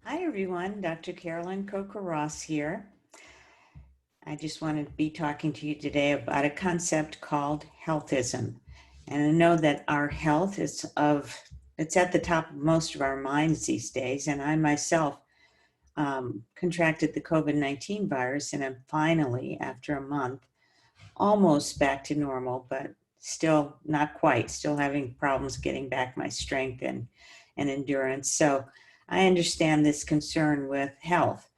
Hi everyone, Dr. Carolyn Ross here. I just want to be talking to you today about a concept called healthism. And I know that our health it's at the top of most of our minds these days. And I myself contracted the COVID-19 virus, and I'm finally, after a month, almost back to normal, but still not quite, still having problems getting back my strength and endurance. So I understand this concern with health.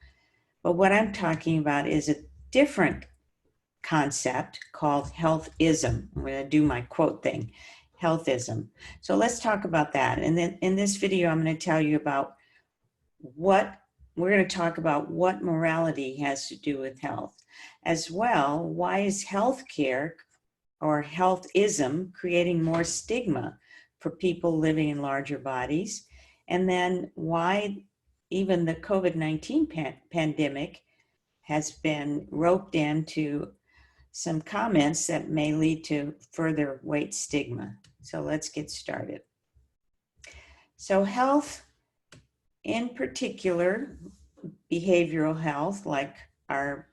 But what I'm talking about is a different concept called healthism. I'm going to do my quote thing, healthism. So let's talk about that. And then in this video, I'm going to tell you about we're going to talk about what morality has to do with health. As well, why is healthcare or healthism creating more stigma for people living in larger bodies? And then why even the COVID-19 pandemic has been roped into some comments that may lead to further weight stigma. So let's get started. So health, in particular, behavioral health, like our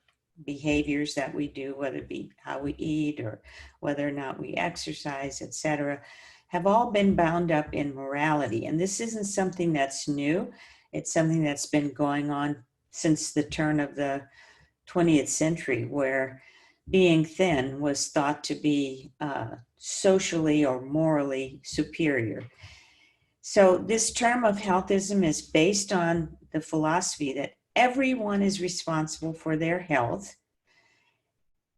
behaviors that we do, whether it be how we eat or whether or not we exercise, etc., have all been bound up in morality. And this isn't something that's new. It's something that's been going on since the turn of the 20th century, where being thin was thought to be socially or morally superior. So this term of healthism is based on the philosophy that everyone is responsible for their health,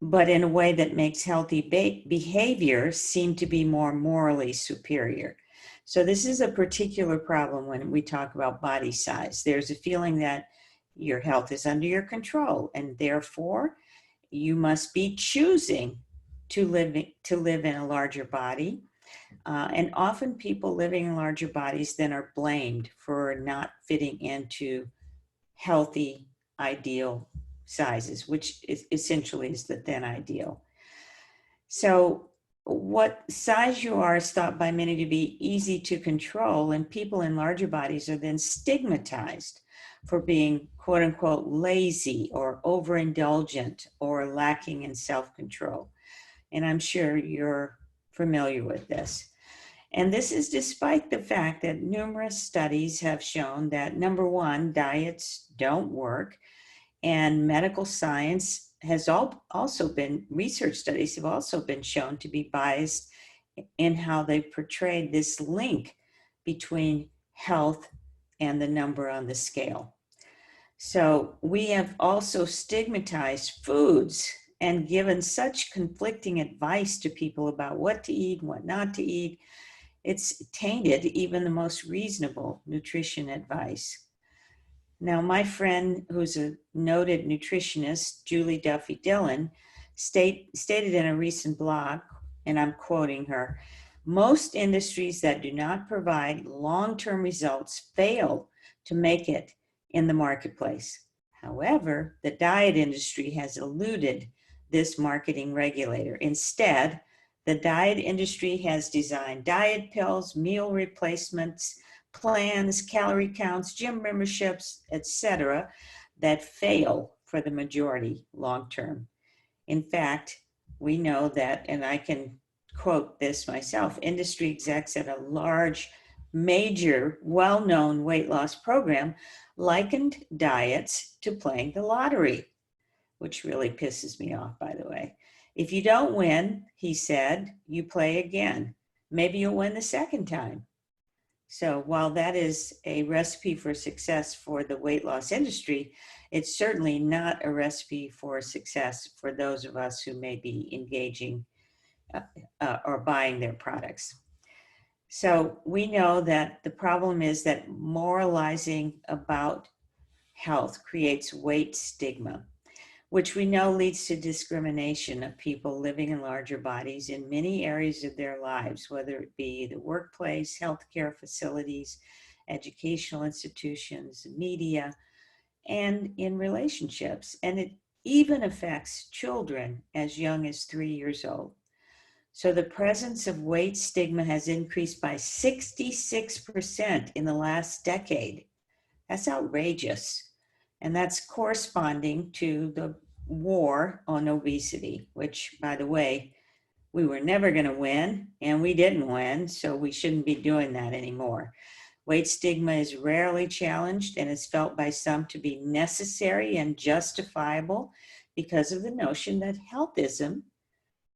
but in a way that makes healthy behavior seem to be more morally superior. So this is a particular problem when we talk about body size. There's a feeling that your health is under your control, and therefore you must be choosing to live in a larger body. And often people living in larger bodies then are blamed for not fitting into healthy, ideal sizes, which is essentially is the thin ideal. So what size you are is thought by many to be easy to control, and people in larger bodies are then stigmatized for being quote unquote lazy or overindulgent or lacking in self-control. And I'm sure you're familiar with this. And this is despite the fact that numerous studies have shown that, number one, diets don't work, and medical science has also been, research studies have also been shown to be biased in how they portrayed this link between health and the number on the scale. So we have also stigmatized foods and given such conflicting advice to people about what to eat and what not to eat. It's tainted even the most reasonable nutrition advice. Now, my friend, who's a noted nutritionist, Julie Duffy Dillon, stated in a recent blog, and I'm quoting her, "Most industries that do not provide long-term results fail to make it in the marketplace. However, the diet industry has eluded this marketing regulator. Instead, the diet industry has designed diet pills, meal replacements, plans, calorie counts, gym memberships, etc., that fail for the majority long term. In fact, we know that, and I can quote this myself, industry execs at a large, major, well-known weight loss program likened diets to playing the lottery," which really pisses me off, by the way. "If you don't win," he said, "you play again. Maybe you'll win the second time." So while that is a recipe for success for the weight loss industry, it's certainly not a recipe for success for those of us who may be engaging or buying their products. So we know that the problem is that moralizing about health creates weight stigma, which we know leads to discrimination of people living in larger bodies in many areas of their lives, whether it be the workplace, healthcare facilities, educational institutions, media, and in relationships. And it even affects children as young as 3 years old. So the presence of weight stigma has increased by 66% in the last decade. That's outrageous. And that's corresponding to the war on obesity, which, by the way, we were never going to win and we didn't win, so we shouldn't be doing that anymore. Weight stigma is rarely challenged and is felt by some to be necessary and justifiable because of the notion that healthism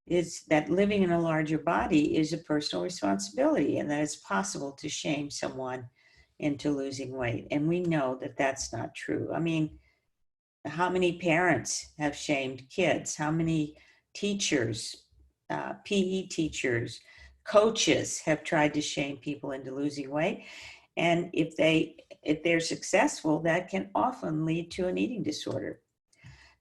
is that living in a larger body is a personal responsibility and that it's possible to shame someone into losing weight. And we know that that's not true. I mean, how many parents have shamed kids? How many teachers, PE teachers, coaches have tried to shame people into losing weight? And if they're successful, that can often lead to an eating disorder.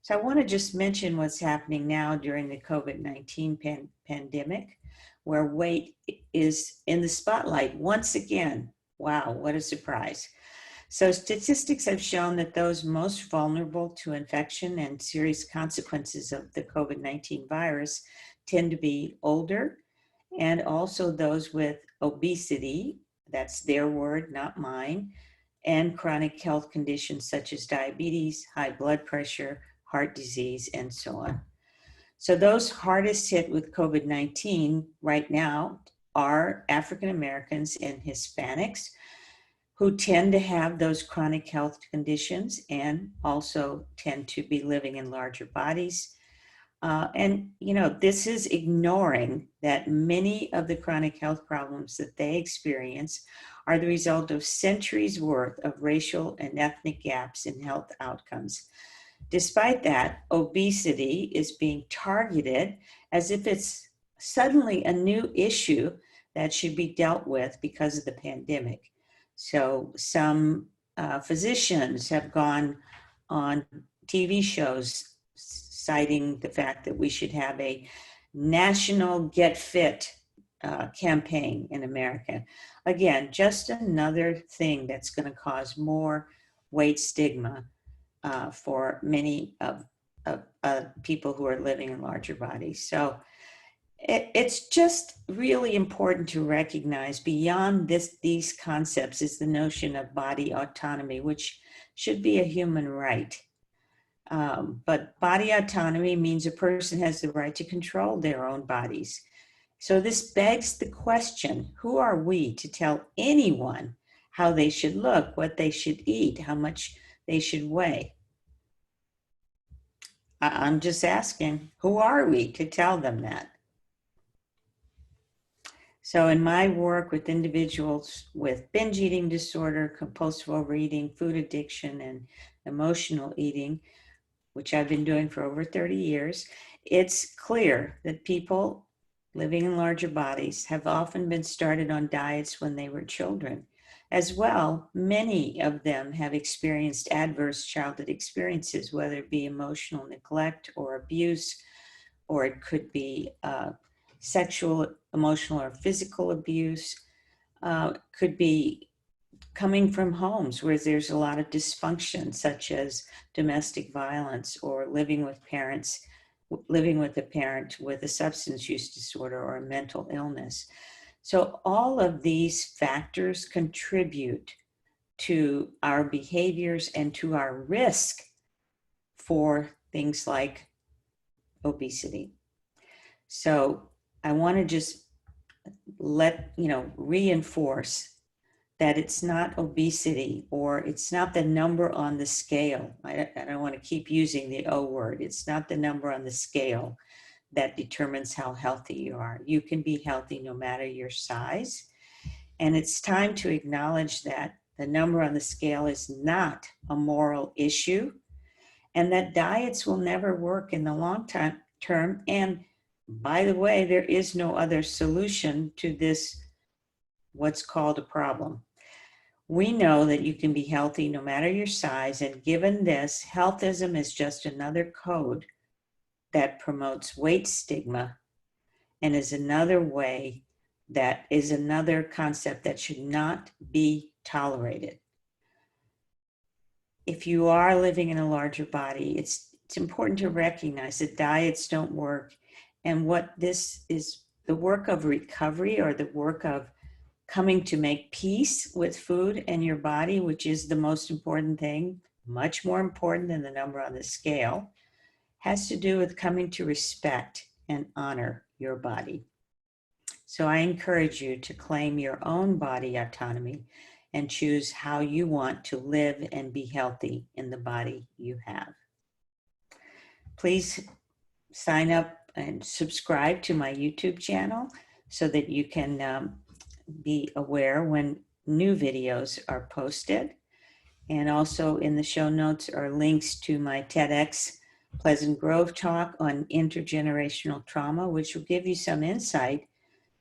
So I want to just mention what's happening now during the COVID-19 pandemic, where weight is in the spotlight once again. Wow, what a surprise. So statistics have shown that those most vulnerable to infection and serious consequences of the COVID-19 virus tend to be older, and also those with obesity, that's their word, not mine, and chronic health conditions such as diabetes, high blood pressure, heart disease, and so on. So those hardest hit with COVID-19 right now are African Americans and Hispanics, who tend to have those chronic health conditions and also tend to be living in larger bodies. This is ignoring that many of the chronic health problems that they experience are the result of centuries worth of racial and ethnic gaps in health outcomes. Despite that, obesity is being targeted as if it's suddenly a new issue that should be dealt with because of the pandemic. So some physicians have gone on TV shows citing the fact that we should have a national Get Fit campaign in America. Again, just another thing that's going to cause more weight stigma for many of people who are living in larger bodies. So it's just really important to recognize beyond these concepts is the notion of body autonomy, which should be a human right. But body autonomy means a person has the right to control their own bodies. So this begs the question, who are we to tell anyone how they should look, what they should eat, how much they should weigh? I'm just asking, who are we to tell them that? So in my work with individuals with binge eating disorder, compulsive overeating, food addiction, and emotional eating, which I've been doing for over 30 years, it's clear that people living in larger bodies have often been started on diets when they were children. As well, many of them have experienced adverse childhood experiences, whether it be emotional neglect or abuse, or it could be sexual, emotional, or physical abuse, could be coming from homes where there's a lot of dysfunction, such as domestic violence, or living with a parent with a substance use disorder or a mental illness. So all of these factors contribute to our behaviors and to our risk for things like obesity. So I want to just reinforce that it's not obesity, or it's not the number on the scale. I don't want to keep using the O word. It's not the number on the scale that determines how healthy you are. You can be healthy no matter your size. And it's time to acknowledge that the number on the scale is not a moral issue, and that diets will never work in the long term. And by the way, there is no other solution to this, what's called a problem. We know that you can be healthy no matter your size, and given this, healthism is just another code that promotes weight stigma and is another way, that is another concept that should not be tolerated. If you are living in a larger body, it's important to recognize that diets don't work, and what this is, the work of recovery, or the work of coming to make peace with food and your body, which is the most important thing, much more important than the number on the scale, has to do with coming to respect and honor your body. So I encourage you to claim your own body autonomy and choose how you want to live and be healthy in the body you have. Please sign up and subscribe to my YouTube channel so that you can be aware when new videos are posted. And also in the show notes are links to my TEDx Pleasant Grove talk on intergenerational trauma, which will give you some insight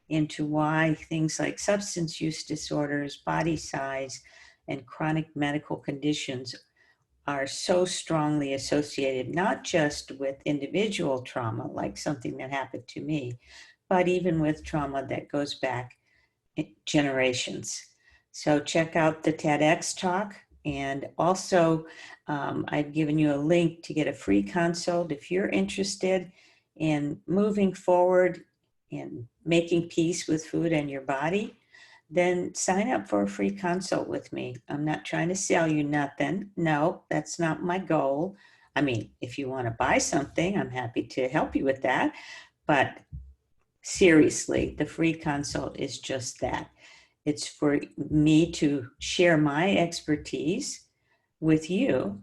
into why things like substance use disorders, body size, and chronic medical conditions are so strongly associated, not just with individual trauma, like something that happened to me, but even with trauma that goes back generations. So check out the TEDx talk. And also, I've given you a link to get a free consult if you're interested in moving forward in making peace with food and your body. Then sign up for a free consult with me. I'm not trying to sell you nothing. No, that's not my goal. I mean, if you want to buy something, I'm happy to help you with that. But seriously, the free consult is just that. It's for me to share my expertise with you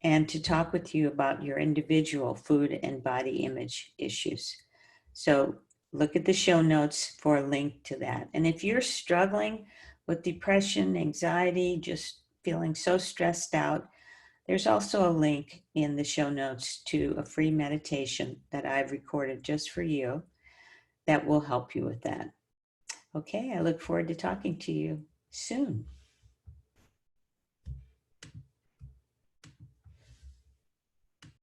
and to talk with you about your individual food and body image issues. So look at the show notes for a link to that. And if you're struggling with depression, anxiety, just feeling so stressed out, there's also a link in the show notes to a free meditation that I've recorded just for you that will help you with that. Okay, I look forward to talking to you soon.